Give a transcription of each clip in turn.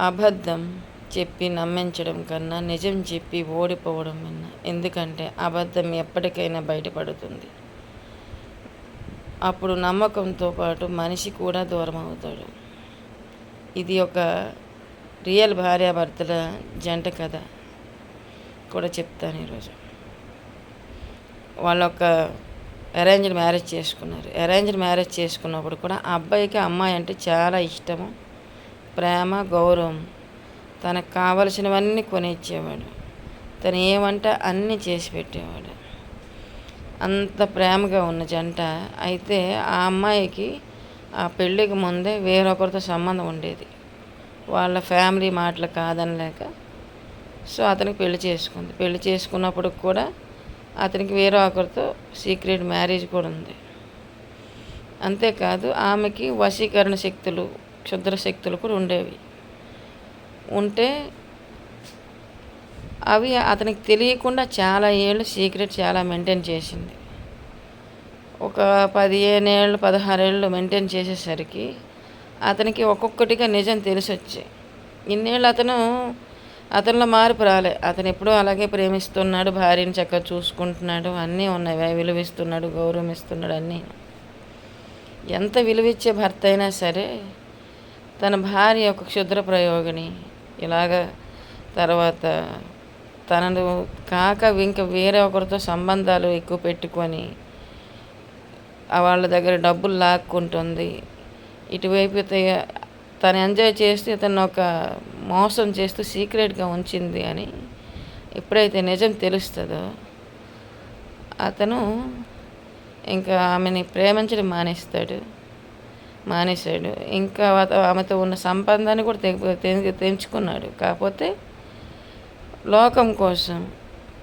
అబద్ధం చెప్పి నమ్మించడం కన్నా నిజం చెప్పి ఓడిపోవడం కన్నా. ఎందుకంటే అబద్ధం ఎప్పటికైనా బయటపడుతుంది. అప్పుడు నమ్మకంతో పాటు మనిషి కూడా దూరం అవుతాడు. ఇది ఒక రియల్ భార్యాభర్తల జంట కథ కూడా చెప్తాను ఈరోజు. వాళ్ళు ఒక అరేంజ్డ్ మ్యారేజ్ చేసుకున్నారు. అరేంజ్డ్ మ్యారేజ్ చేసుకున్నప్పుడు కూడా ఆ అబ్బాయికి అమ్మాయి అంటే చాలా ఇష్టము, ప్రేమ, గౌరవం. తనకు కావలసినవన్నీ కొనిచ్చేవాడు. తను ఏమంటే అన్నీ చేసి పెట్టేవాడు. అంత ప్రేమగా ఉన్న జంట. అయితే ఆ అమ్మాయికి ఆ పెళ్ళికి ముందే వేరొకరితో సంబంధం ఉండేది. వాళ్ళ ఫ్యామిలీ మాటలు కాదనలేక సో అతనికి పెళ్లి చేసుకుంది. పెళ్లి చేసుకున్నప్పుడు కూడా అతనికి వేరే ఒకరితో సీక్రెట్ మ్యారేజ్ కూడా ఉంది. అంతేకాదు ఆమెకి వశీకరణ శక్తులు, క్షుద్ర శక్తులు కూడా ఉండేవి. ఉంటే అవి అతనికి తెలియకుండా చాలా ఏళ్ళు సీక్రెట్ చాలా మెయింటైన్ చేసింది. ఒక 15 ఏళ్ళు 16 ఏళ్ళు మెయింటైన్ చేసేసరికి అతనికి ఒక్కొక్కటిగా నిజం తెలిసొచ్చాయి. ఇన్నేళ్ళు అతనిలో మార్పు రాలే. అతను ఎప్పుడూ అలాగే ప్రేమిస్తున్నాడు, భార్యని చక్కగా చూసుకుంటున్నాడు, అన్నీ ఉన్నాయి, విలువిస్తున్నాడు, గౌరవిస్తున్నాడు, అన్నీ. ఎంత విలువిచ్చే భర్త అయినా సరే తన భార్య ఒక క్షుద్ర ప్రయోగిని, ఇలాగ తర్వాత తనను కాక ఇంకా వేరే ఒకరితో సంబంధాలు ఎక్కువ పెట్టుకొని వాళ్ళ దగ్గర డబ్బులు లాక్కుంటుంది. ఇటువైపు తను ఎంజాయ్ చేస్తూ ఇతను ఒక మోసం చేస్తూ సీక్రెట్గా ఉంచింది అని ఎప్పుడైతే నిజం తెలుస్తుందో అతను ఇంకా ఆమెని ప్రేమించడం మానేశాడు. ఇంకా ఆమెతో ఉన్న సంబంధాన్ని కూడా తెంచుకున్నాడు. కాకపోతే లోకం కోసం,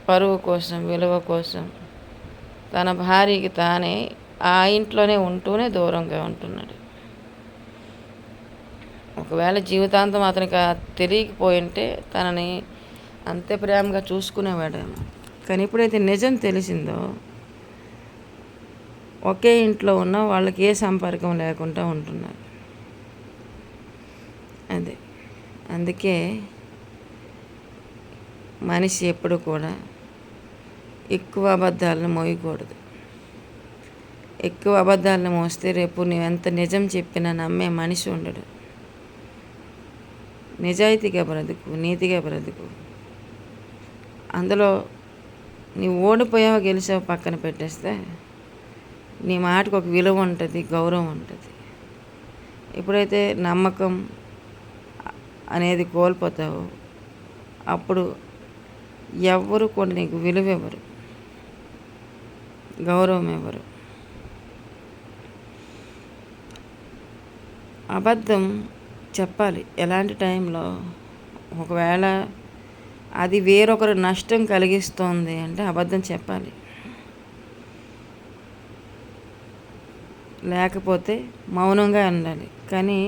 పరువు కోసం, విలువ కోసం తన భార్యకి తానే ఆ ఇంట్లోనే ఉంటూనే దూరంగా ఉంటున్నాడు. ఒకవేళ జీవితాంతం అతనికి తెలియకపోయింటే తనని అంతే ప్రేమగా చూసుకునేవాడేమో. కానీ ఎప్పుడైతే నిజం తెలిసిందో ఒకే ఇంట్లో ఉన్న వాళ్ళకి ఏ సంపర్కం లేకుండా ఉంటున్నారు. అదే అందుకే మనిషి ఎప్పుడు కూడా ఎక్కువ అబద్ధాలను మోయకూడదు. ఎక్కువ అబద్ధాలను మోస్తే రేపు నువ్వెంత నిజం చెప్పినా నమ్మే మనిషి ఉండడు. నిజాయితీగా బ్రతుకు, నీతిగా బ్రతుకు. అందులో నీవు ఓడిపోయావో గెలిచావో పక్కన పెట్టేస్తే నీ మాటకు ఒక విలువ ఉంటుంది, గౌరవం ఉంటుంది. ఎప్పుడైతే నమ్మకం అనేది కోల్పోతావో అప్పుడు ఎవ్వరు కూడా నీకు విలువ ఇవ్వరు, గౌరవం ఇవ్వరు. అబద్ధం చెప్పాలి ఎలాంటి టైంలో. ఒకవేళ అది వేరొకరు నష్టం కలిగిస్తోంది అంటే అబద్ధం చెప్పాలి. లేకపోతే మౌనంగా ఉండాలి. కానీ